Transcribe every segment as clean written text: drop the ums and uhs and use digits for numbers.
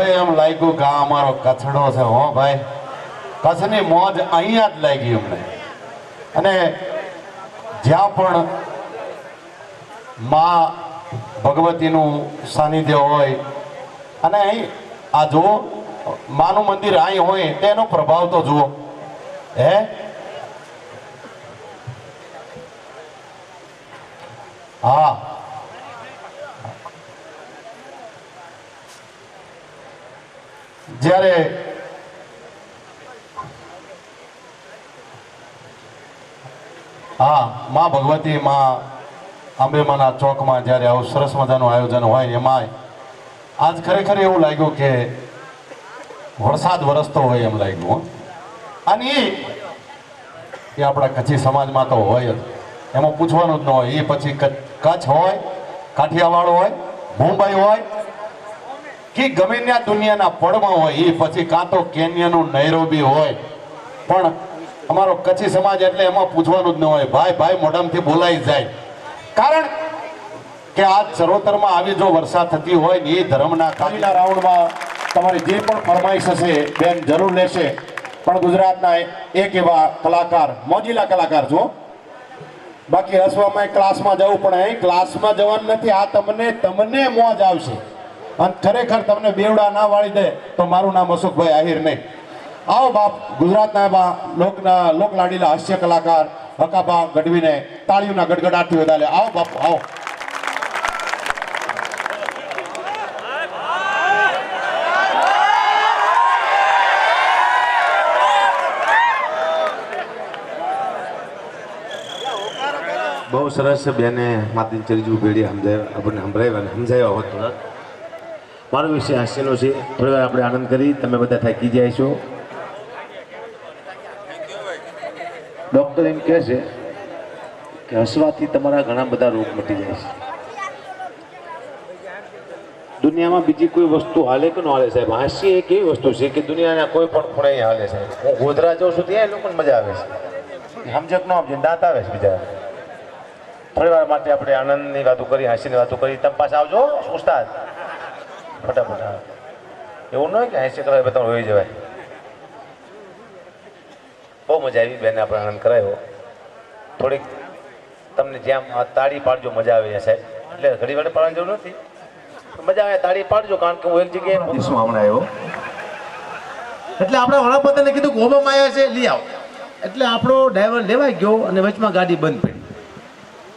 હવે એમ લાગ્યું કે આ અમારો કચ્છડો છે હો ભાઈ, કચ્છની મોજ અહીંયા જ લાગી અમને. અને જ્યાં પણ માં ભગવતીનું સાનિધ્ય હોય અને અહીં આ જુઓ માનું મંદિર અહીં હોય તેનો પ્રભાવ તો જુઓ. હે હા, જ્યારે હા માં ભગવતી માં અંબેમાના ચોકમાં જ્યારે આવું સરસ મજાનું આયોજન હોય એમાં આજ ખરેખર એવું લાગ્યું કે વરસાદ વરસતો હોય એમ લાગ્યું. અને એ આપણા કચ્છી સમાજમાં તો હોય જ, એમાં પૂછવાનું જ ન હોય. એ પછી કચ્છ હોય, કાઠિયાવાડ હોય, મુંબઈ હોય કે ગમે ત્યાં દુનિયાના પડમાં હોય, એ પછી કાં તો કેન્યાનું નૈરોબી હોય, પણ અમારો કચ્છી સમાજ એટલે એમાં પૂછવાનું જ ન હોય. ભાઈ ભાઈ મોઢામાંથી બોલાઈ જાય. કારણ કે આ ચરોતરમાં આવી જો વરસાદ થતી હોય ને એ ધર્મના કાલીના રાઉન્ડમાં તમારી જે પણ ફરમાઈશ હશે બેન જરૂર લેશે. પણ ગુજરાતના એક એવા કલાકાર, મોજીલા કલાકાર છો. બાકી રસવામાં ક્લાસમાં જવું પણ અહીં ક્લાસમાં જવાનું નથી. આ તમને મોજ આવશે. અને ખરેખર તમને બેવડા ના વાળી દે તો મારું નામ અશોકભાઈ આહિર નહીં. આવો બાપ ગુજરાતના એવા લોકલાડીલા હાસ્ય કલાકાર હકાબા ગઢવીને તાળીઓના ગડગડાટથી વધારે આવો બાપુ આવો. બહુ સરસ છે બેને માતાની ચરીજુ ભેડી આપણને સંભળાવ્યા અને સમજાવ્યા હોત તો મારો વિષય હાસ્યનો છે. થોડી વાર આપણે આનંદ કરી, તમે બધા થાકી જાય છો. ડૉક્ટર એમ કહે છે કે હસવાથી તમારા ઘણા બધા રોગ મટી જાય છે. દુનિયામાં બીજી કોઈ વસ્તુ હાલે કે ન હાલે સાહેબ, હાસ્ય એક એવી વસ્તુ છે કે દુનિયાના કોઈ પણ ખૂણે હાલે સાહેબ. હું ગોધરા જાઉં છું ત્યાં લોકોને મજા આવે છે, સમજે કે ન સમજે દાંત આવે છે બીજા. થોડી વાર માટે આપણે આનંદની વાતો કરી, હાસ્યની વાતો કરી. તમે પાછા આવજો ઉસ્તાદ, ફટાફટ. એવું ન હોય કે હાસ્ય કરવા બધા હોઈ જવાય. બહુ મજા આવી બેને, આપણે આનંદ કરાયો. થોડીક તમને જ્યાં તાળી પાડજો, મજા આવે સાહેબ. એટલે ઘડી વાર પાડવાની જરૂર નથી, મજા આવે તાળી પાડજો. કારણ કે હું એક જગ્યાએ હમણાં આવ્યો એટલે આપણે વડાપ્રધાને કીધું કે ઓબામા આવ્યા છે લઈ આવો. એટલે આપણો ડ્રાઈવર લેવાઈ ગયો અને વચમાં ગાડી બંધ પડી.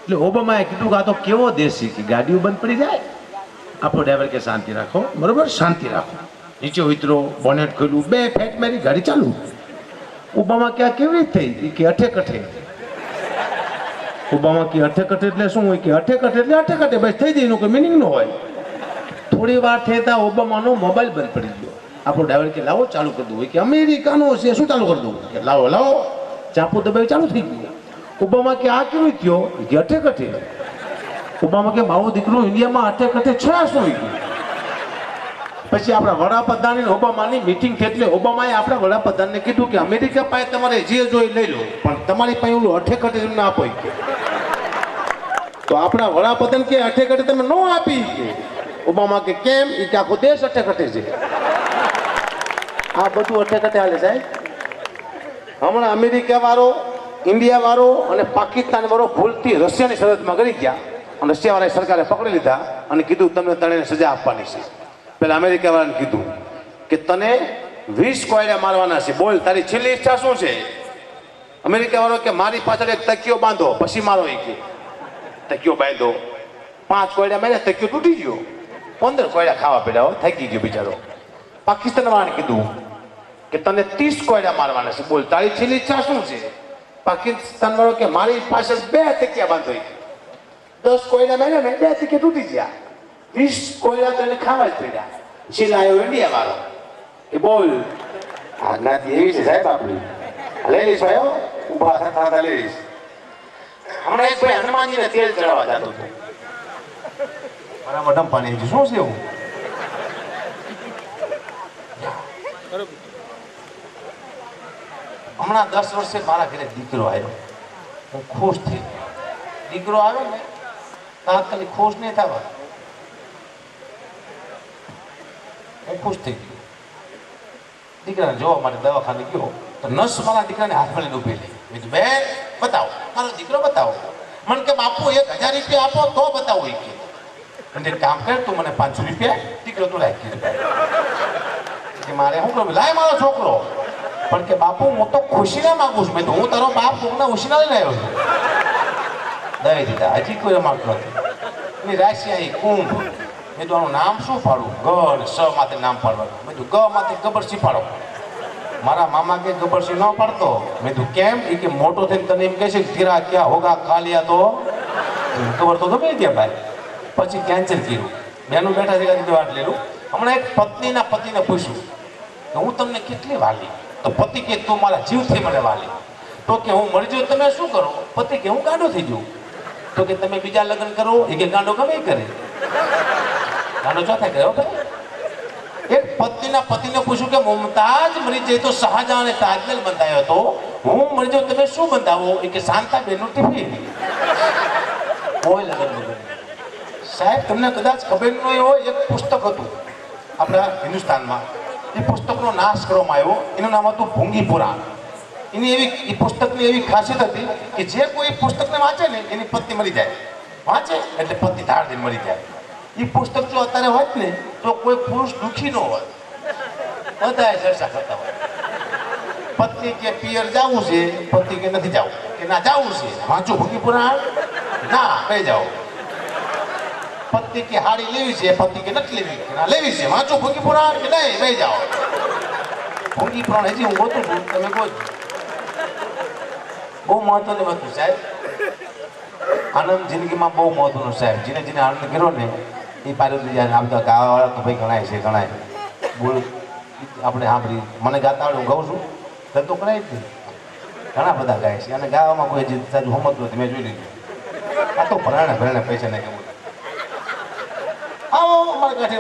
એટલે ઓબામાએ કીધું કે આ તો કેવો દેશ છે કે ગાડીઓ બંધ પડી જાય. આપણો ડ્રાઈવર કે શાંતિ રાખો, બરોબર, શાંતિ રાખો. નીચે ઉતરો, બોનેટ ખોલ્યું, બે ફેટ મારી ગાડી ચાલુ. ઓબામા ક્યાં કેવી રીતે થઈ કે અઠે કઠે. ઓબામા કે અઠે કઠે એટલે શું હોય કે અઠે કઠે એટલે અઠે કઠે બસ થઈ જાય, એનું કોઈ મિનિંગ ન હોય. થોડી વાર થતા ઓબામાનો મોબાઈલ બંધ પડી ગયો. આપણો ડ્રાઈવર કે લાવો ચાલુ કરી દઉં. કે અમેરિકાનો છે, શું ચાલુ કરી દઉં? કે લાવો લાવો, ચાપુ દબાવી ચાલુ થઈ ગયું. ઓબામા કે આ કેવું થયો કે અઠે કઠે. ઓબામા કે મારો દીકરો ઇન્ડિયામાં અઠે કઠે છે શું? પછી આપણા વડાપ્રધાન ઓબામાની મિટિંગ થઈ. એટલે ઓબામાએ આપણા વડાપ્રધાનને કીધું કે અમેરિકા પાસે તમારે જે જોઈ લઈ લો, પણ તમારી પાસે ઓલું અઠે કઠે તમને આપો. તો આપણા વડાપ્રધાન કે અઠે કઠે તમે ન આપી. ઓબામા કે કેમ? એ કે આખો દેશ અઠે કઠે છે. આ બધું અઠે કઠે હાલે સાહેબ. હમણાં અમેરિકા વાળો, ઇન્ડિયા વાળો અને પાકિસ્તાન વાળો ભૂલથી રશિયાની સરહદમાં કરી ગયા અને રશિયાવાળાએ સરકારે પકડી લીધા અને કીધું તમને ત્રણેયને સજા આપવાની છે. પેલા અમેરિકા વાળાને કીધું કે તને 20 કોયડા મારવાના છે, બોલ તારી છેલ્લી ઈચ્છા શું છે? અમેરિકા વાળો કે મારી પાછળ એક તકીઓ બાંધો પછી મારો. એ કે તકીઓ બાંધો, 5 કોયડા માર્યા, તકીઓ તૂટી ગયો. 15 કોયડા ખાવા પડ્યા, થાકી ગયો બિચારો. પાકિસ્તાન વાળાને કીધું કે તને 30 કોયડા મારવાના છે, બોલ તારી છેલ્લી ઈચ્છા શું છે? પાકિસ્તાન વાળો કે મારી પાસે 2 તકિયા બાંધો. 10 કોયડા માર્યા ને, 2 તકિયા તૂટી ગયા. 20 કોયડા તને ખાવા જ પડ્યા. છેલ્લા આવ્યો ઇન્ડિયા વાળો કે બોલ આજ્ઞાથી એવી છે સાહેબ આપણી. લઈ લઈશ ભાઈ, ઉભા થતા લઈ લઈશ. હમણાં એક ભાઈ હનુમાનજીને તેલ ચડાવવા જતો હતો. મારા મોઢામાં પાણી આવી ગયું. શું છે એવું? હમણાં 10 વર્ષે મારા ઘરે દીકરો આવ્યો, હું ખુશ થઈ. દીકરો આવે ને તાત્કાલિક ખુશ નહીં થવા. હું ખુશ થઈ ગયો. દીકરાને જોવા માટે દવાખાને ગયો તો નર્સ મારા દીકરાને હાથમાં લઈને ઊભી રહી. મેં કીધું બેન બતાવો, મારો દીકરો બતાવો. મને કે બાપુ 1000 રૂપિયા આપો તો બતાવો. એ કે કામ કર, તું મને 500 રૂપિયા દીકરો તું રાખી કે મારે શું કરું? લાય મારો છોકરો. પણ કે બાપુ હું તો ખુશી ના માંગુ છું. મેં તો હું તારો બાપ કોકના ઉશીના લઈને આવ્યો છું. દઈ દીધા. હજી કોઈ રમાડતો નથી. એની રાશિ આવી કુંભ. મેં તો આનું નામ શું પાડું? ગ અને સ માથે નામ પાડવાનું. મેં તું ગ માથે ગબરસી પાડો. મારા મામા કે ગબરસી ન પાડતો. મેં તું કેમ? એ કે મોટો થઈને તને એમ કહે છે ધીરા ક્યાં હોગા કાલિયા તો ખબર તો ગમે ત્યાં ભાઈ. પછી કેન્સલ કર્યું. બેનું બેઠા છે કીધું વાત લેલું. હમણાં એક પત્નીના પતિને પૂછ્યું કે હું તમને કેટલી વાલી? તો પતિ કે તું મારા જીવથી મને વાલી. તો કે હું મરી જાઉં તમે શું કરો? પતિ કે હું ગાંડો થઈ જાઉં. તો કે તમે બીજા લગ્ન કરો. એ કે ગાંડો ગમે કરે. ગાંડો ચોથા કર્યો ભાઈ. એક પત્નીના પતિને પૂછ્યું કે મુમતાજ મરી જાય તો શાહજહાને તાજમહેલ બંધાયો હતો, હું મરી જાઉં તમે શું બંધાવો? એ કે શાંતાબેનનું ટિફિન. કોઈ લગ્ન વગર. સાહેબ તમને કદાચ ખબર ન હોય, એક પુસ્તક હતું આપણા હિન્દુસ્તાનમાં. એ પુસ્તકનો નાશ કરવામાં આવ્યો. એનું નામ હતું ભૂંગી પુરાણ. એ પુસ્તકની એવી ખાસિયત હતી કે જે કોઈ પુસ્તકને વાંચે ને એની પત્ની મરી જાય. વાંચે એટલે પત્ની ધાડ દઈને મરી જાય. એ પુસ્તક જો અત્યારે હોત ને તો કોઈ પુરુષ દુઃખી ન હોય. બધા ચર્ચા કરતા હોય. પત્ની કે પિયર જવું છે, પતિ કે નથી જવું, કે ના જવું છે વાંચું ભૂંગી પુરાણ, ના બે જાઓ. પત્ની કે હાડી લેવી છે, પતિ કે નથી લેવી, ના લેવી છે વાંચું ભૂંગી પુરાણ, કે નહીં બે જાઓ. ભૂંગી પુરાણ હજી હું ગોતું છું, તમે કહો. બહુ મહત્વની વસ્તુ સાહેબ. આનંદ જિંદગીમાં બહુ મહત્વનું સાહેબ. જેને જેને આનંદ કર્યો ને એ પાડોશી આમ તો ગાવાવાળા તો ભાઈ ગણાય છે, ગણાય. બોલ આપણે સાંભળી મને ગાતા આવડે, હું ગાઉં છું ધંધો કરાય જ નહીં. ઘણા બધા ગાય છે અને ગાવામાં કોઈ હજી સાજુ હમત નથી. મેં જોઈ લીધું. આ તો ભરાણે પૈસા નહીં કેવું. આવો અમારા કાંઠે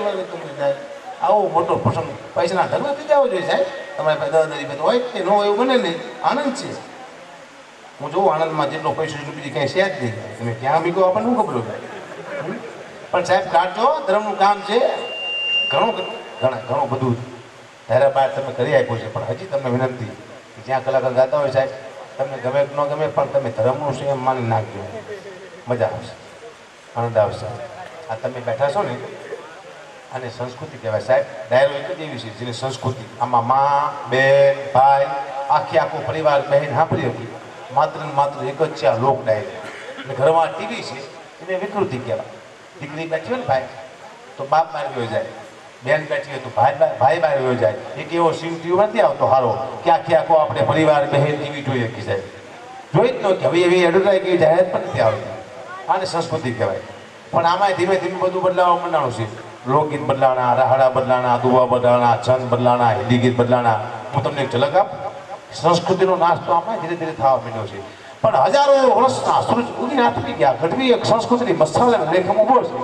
સાહેબ, આવો મોટો પ્રસંગ પૈસાના ઢગલો થઈ જવો જોઈએ સાહેબ. તમારે પાસે 10,000 રૂપિયા હોય કે ન હોય એવું બને નહીં. આનંદ છે. હું જોઉં આનંદમાં જેટલો પૈસો બીજી કંઈ છે જ નહીં. તમે ક્યાં મીકો આપણને શું ખબર હોય. પણ સાહેબ કાઢજો, ધર્મનું કામ છે. ઘણું બધું ત્યારે બાદ તમે કરી આપ્યું છે. પણ હજી તમને વિનંતી કે જ્યાં કલાકાર ગાતા હોય સાહેબ, તમને ગમે કે ન ગમે પણ તમે ધર્મનું સંયમ માની નાખજો. મજા આવશે, આનંદ આવશે. આ તમે બેઠા છો ને આને સંસ્કૃતિ કહેવાય સાહેબ. ડાયરો એક જ એવી છે જેની સંસ્કૃતિ. આમાં મા, બેન, ભાઈ, આખો પરિવાર બહેન સાંભળી હતી. માત્ર ને માત્ર એક જ છે આ લોક ડાયરો. અને ઘરમાં ટીવી છે એને વિકૃતિ કહેવાય. દીકરી બેઠી હોય ને ભાઈ તો બાપ બહાર ગયો જાય, બેન બેઠી હોય તો ભાઈ બહાર ગયો જાય. એક એવો સીન ટીવી નથી આવતો હારો કે આખો આપણે પરિવાર બહેન ટીવી જોઈએ કે સાહેબ. જોઈ જ ન કે હવે એવી એડવર્ટાઈઝ કેવી જાહેરાત પણ નથી આવતી. આને સંસ્કૃતિ કહેવાય. પણ આમાં ધીમે ધીમે બધું બદલાવા માંડવાનું છે. લોકગીત બદલાણા, રાહડા બદલાણા, દુવા બદલાણા, છંદ બદલાણા, હિન્દી ગીત બદલાણા. હું તમને એક ઝલક આપું. સંસ્કૃતિનો નાશ તો આમાં ધીરે ધીરે થવા માંડ્યો છે. પણ હજારો વર્ષના સૂરજ ઉગીને આથમી ગયા. ગઢવી એક સંસ્કૃતિની મસાલા રેખમ ઉભો છે.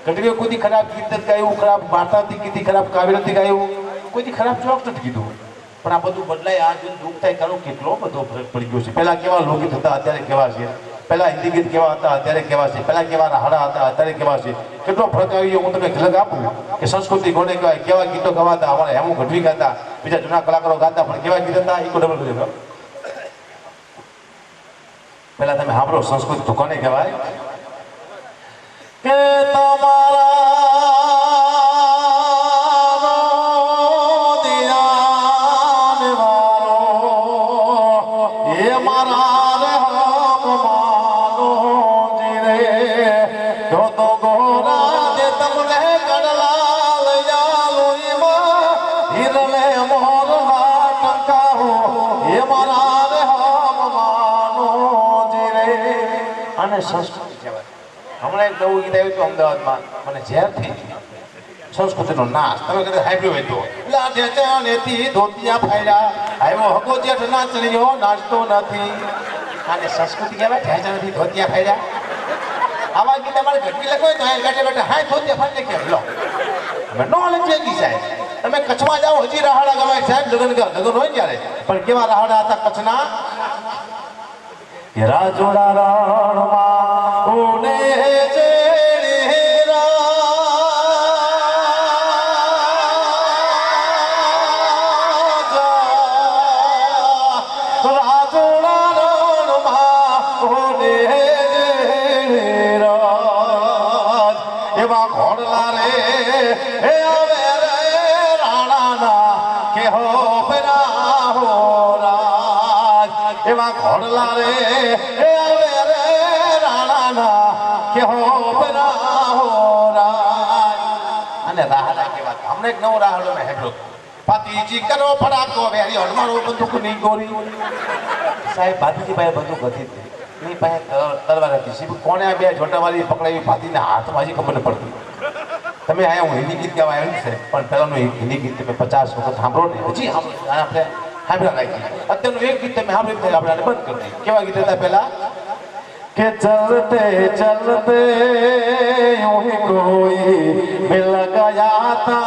ગઢવીએ કોઈથી ખરાબ ગીત નથી ગાયું, ખરાબ વાર્તા નથી કીધી, ખરાબ કાવ્ય નથી ગાયું, કોઈથી ખરાબ જોક નથી કીધું. પણ આ બધું બદલાય. આ જોઈને દુઃખ થાય કારણ કેટલો બધો ફરક પડી ગયો છે. પહેલા કેવા લોકગીત હતા, અત્યારે કેવા છે. પહેલા હિન્દી ગીત કેવા હતા, અત્યારે કેવા છે. પહેલા કેવા રાહડા હતા, અત્યારે કેવા છે. કેટલો ફરક આવી ગયો. હું તમને ઝલક આપું કે સંસ્કૃતિ કોને કહેવાય. કેવા ગીતો ગવાતા. અમારે હેમુ ગઢવી ગાતા, બીજા જૂના કલાકારો ગાતા, પણ કેવા ગીત હતા ઇકો ડબલ કરી. પહેલા તમે સાંભળો સંસ્કૃતિ તો કોને કહેવાય કે તમારા સંસ્કૃતિ કહેવાય. હમણાં એક નવું ગીત આવ્યું હતું અમદાવાદમાં, મને ઝેર થઈ ગઈ. સંસ્કૃતિનો નાશ. તમે કદાચ સાંભળ્યો હોય તો લાજે ચાનેથી ધોતિયા ફાડ્યા, આવ્યો હકો જેઠ નાચણીઓ નાચતો નથી. આને સંસ્કૃતિ કહેવાય. ઝેચાનેથી ધોતિયા ફાડ્યા. આવા ગીત અમારે ઘટકી લખો તો બેઠે બેઠે હાય ધોતિયા ફાડી કેમ લો અમે નો લખી ગઈ સાહેબ. તમે કચ્છમાં જાઓ હજી રાહડા ગવાય સાહેબ. લગ્ન હોય ત્યારે પણ કેવા રાહડા હતા કચ્છના. રાજોડા રણમાં ઉડે છે એવા ઘોડલા રે એ આવે રે રાણાના કે હો બરા હો રાય અને રાહડા કેવા અમને એક નવો રાહડો મેં હેડ્યો પાતીજી કરો ફડાકો વેરી હડમારો બંદૂક ની ગોરી સાહેબ ભાતીજી પાસે બંદૂક હતી જ નહીં પાસે તલવાર હતી સીધું કોણે આ બે જોટાવાળી પકડાવી ભાતીના હાથમાં હજી ખબર ન પડતી તમે આયા હું હિન્દી ગીત ગાવા આવ્યું છે પણ પહેલાનું હિન્દી ગીત તમે 50 વખત સાંભળો ને હજી આપણે સાંભળ્યા લાગી અત્યારનું એક ગીત તમે સાંભળ્યું આપણે આને બંધ કરી દઈએ કેવા ગીત હતા પહેલા કે ચલતે ચલતે यूं ही कोई मिल गया था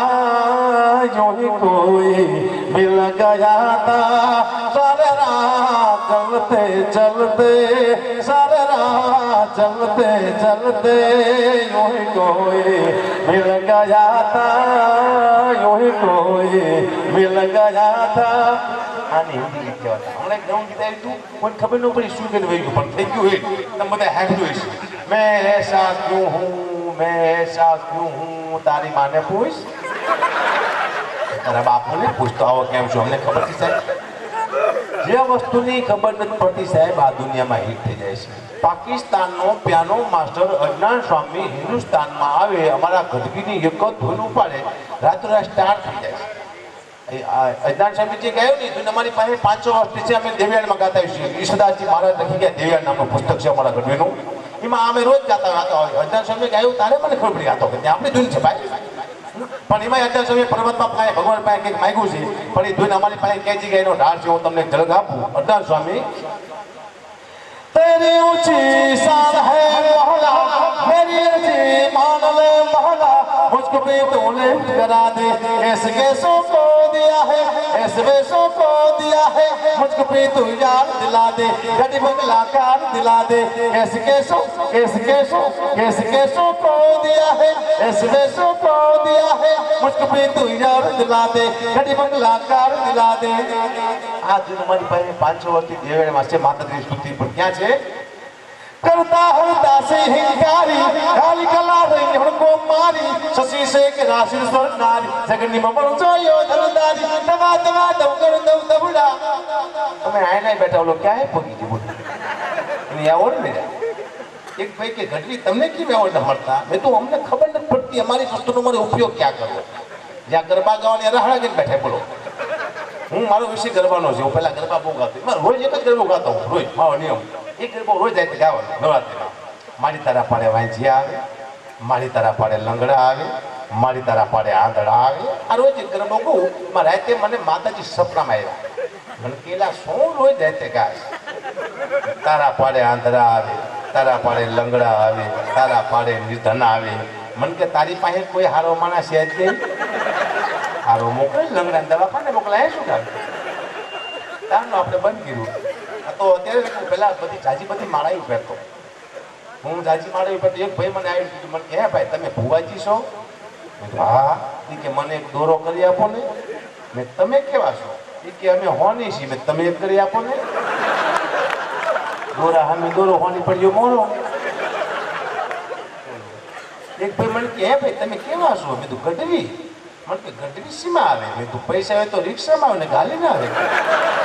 यूं ही कोई मिल गया था सारे रात चलते चलते सारे रात चलते चलते यूं ही कोई मिल गया था यूं ही कोई मिल गया था આની હિન્દી ગીત કહેવાતા હમણાં એક નવું ગીત આવ્યું હતું કોઈ ખબર ન પડી શું કરીને વહી ગયું પણ થઈ ગયું હોય તમે બધા સાંભળ્યું હશે મેં એસા ક્યું હું તારી માને પૂછ તારા બાપુને પૂછતો આવો કેમ છો અમને ખબર છે સાહેબ જે વસ્તુની ખબર નથી પડતી સાહેબ આ દુનિયામાં હિટ થઈ જાય છે પાકિસ્તાનનો પિયાનો માસ્ટર અજ્ઞાન સ્વામી હિન્દુસ્તાનમાં આવે અમારા ગઢવીની એક જ ધૂન ઉપાડે રાતોરાત સ્ટાર થઈ જાય છે અજ્ઞાન સ્વામીજી કહ્યું નહીં તું અમારી પાસે 500 વર્ષથી છે અમે દેવયાળમાં ગાતા છીએ ઈશ્વરદાસજી મહારાજ લખી ગયા દેવયાળ નામનું પુસ્તક છે અમારા ગઢવીનું એમાં અમે રોજ ગાતા અજ્ઞાન સ્વામી ગાયું તારે મને ખબર પડી ગાતો કે ત્યાં આપણી ધૂન છે ભાઈ પણ એમાં અજ્ઞાન સ્વામી પરમાત્મા પાસે ભગવાન પાસે કંઈક માગ્યું છે પણ એ ધૂન અમારી પાસે કઈ જગ્યાએનો ઢાળ છે હું તમને ઝલક આપું અજ્ઞાન સ્વામી तेरी ऊंची शान है मोहला मेरी अर्जी मान ले मोहला मुझको भी तूने करा दे ऐसे कैसों को दिया है ऐसे वैसों को दिया है मुझको भी तू यार दिला दे गड़ी बंगला कार दिला दे ऐसे कैसों को दिया है ऐसे वैसों को दिया है मुझको भी तू यार दिला दे गड़ी बंगला कार दिला दे आज हमारी પાસે 500 વર્ષથી દેવેડમાં છે માતાજી સ્તુતિ પણ ક્યાં છે करता हूँ दासी हिंकारी काली कला रही हमको मारी शशि से के राशि स्वर नारी जगनी ममर जो यो धरदारी दवा दवा दम कर दम दबड़ा તમે આય નહીં બેઠા ઓલો ક્યાં હે પગી જી બોલ એની આવડ ને એક ભાઈ કે ઘટવી તમને કેમ આવડ ન મળતા મેં તો અમને ખબર નથી પડતી અમારી વસ્તુનો મારે ઉપયોગ ક્યાં કરવો જ્યાં ગરબા ગાવાની રહાડા ગઈને બેઠા બોલો હું મારો વિષય ગરબાનો છે હું પહેલા ગરબા બહુ ગાતો રોજ એક જ ગરબો ગાતો હું રોજ મારો નિયમ એક ગરબો રોજ જાય ગાવાનો નવરાત્રિમાં મારી તારા પાડે વાંચિયા આવે મારી તારા પાડે લંગડા આવે મારી તારા પાડે આંધળા આવે આ રોજ એક ગરબો કહું એમાં રાતે મને માતાજી સપનામાં આવ્યા મને કેલા શું રોજ રાતે ગાય તારા પાડે આંધળા આવે તારા પાડે લંગડા આવે તારા પાડે નિર્ધન આવે મને કે તારી પાસે કોઈ હારો માણસ છે જ નહીં હારો મોકલે લંગડા દવાખાને મોકલાય શું કામ તારનું આપણે બંધ કર્યું તો અત્યારે હું પહેલા બધી જાજી બધી માળાયું પહેરતો હું જાજી માળાયું પહેરતો એક ભાઈ મને આવ્યું કીધું મને હે ભાઈ તમે ભુવાજી છો હા એ કે મને એક દોરો કરી આપો ને મેં તમે કેવા છો એ કે અમે હોની છીએ મેં તમે એક કરી આપો ને દોરા અમે દોરો હોની પડ્યો મોરો એક ભાઈ મને કે હે ભાઈ તમે કેવા છો મેં તું ગઢવી મને કે ગઢવી સીમાં આવે મેં તું પૈસા આવે તો રિક્ષામાં આવે ને ગાલી ના આવે